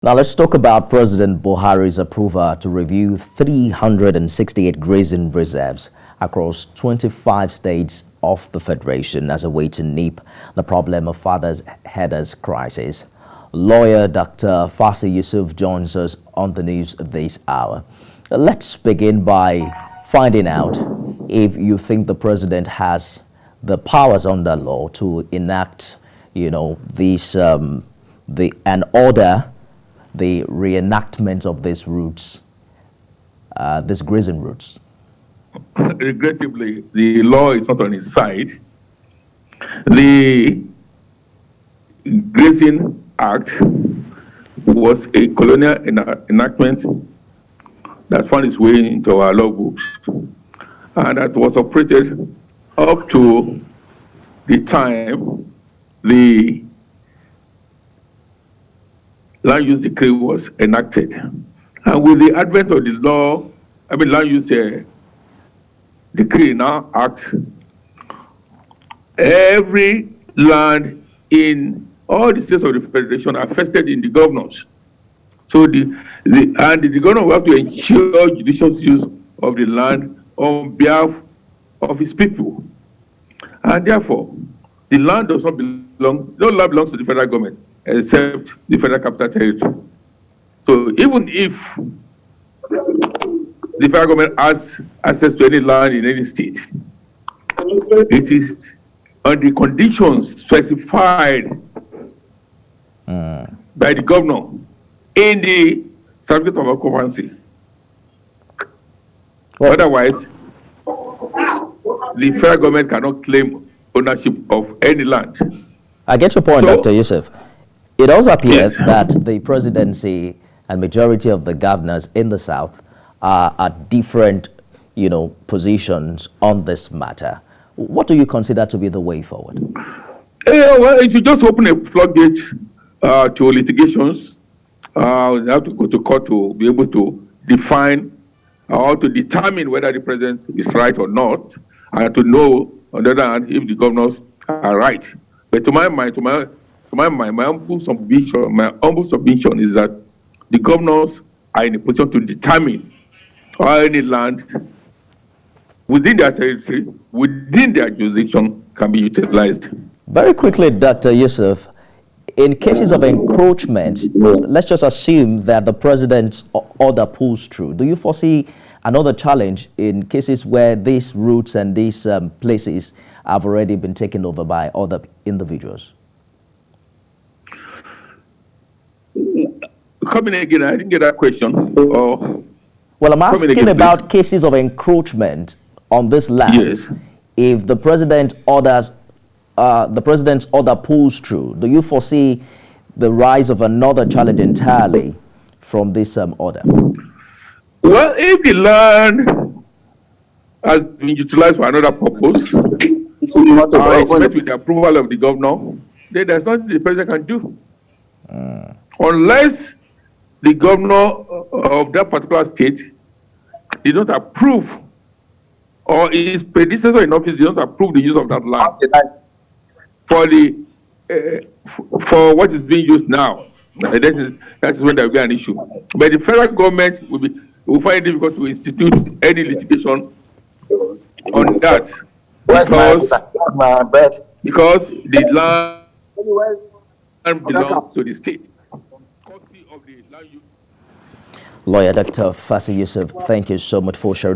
Now let's talk about President Buhari's approval to review 368 grazing reserves across 25 states of the Federation as a way to nip the problem of fathers-headers crisis. Lawyer Dr. Fassy Yusuf joins us on the news this hour. Let's begin by finding out if you think the president has the powers under law to enact, the reenactment of these routes, these grazing routes. Regrettably, the law is not on his side. The Grazing Act was a colonial enactment that found its way into our law books, and that was operated up to the time the land use decree was enacted. And with the advent of the land use decree now act, every land in all the states of the Federation are vested in the governors. So the governor will have to ensure judicious use of the land on behalf of his people. And therefore, the land does not belong, no land belongs to the federal government, except the Federal Capital Territory. So even if the federal government has access to any land in any state, it is on the conditions specified by the governor in the certificate of occupancy. Otherwise, the federal government cannot claim ownership of any land. I get your point, Dr. Yusuf. It also appears that the presidency and majority of the governors in the South are at different, positions on this matter. What do you consider to be the way forward? Well, if you just open a floodgate to litigations, you have to go to court to be able to define or to determine whether the president is right or not, and to know, on the other hand, if the governors are right. But to my mind, my humble submission is that the governors are in a position to determine how any land within their territory, within their jurisdiction, can be utilized. Very quickly, Dr. Yusuf, in cases of encroachment, let's just assume that the president's order pulls through. Do you foresee another challenge in cases where these routes and these places have already been taken over by other individuals? Coming again, I didn't get that question. Well, I'm asking about cases of encroachment on this land. Yes. If the president's order pulls through, do you foresee the rise of another challenge entirely from this order? Well, if the land has been utilized for another purpose, except with the approval of the governor, then there's nothing the president can do. Unless the governor of that particular state did not approve, or his predecessor in office did not approve the use of that land for what is being used now. That is when there will be an issue. But the federal government will find it difficult to institute any litigation on that because the land belongs to the state. Lawyer Dr. Fassy Yusuf, thank you so much for sharing.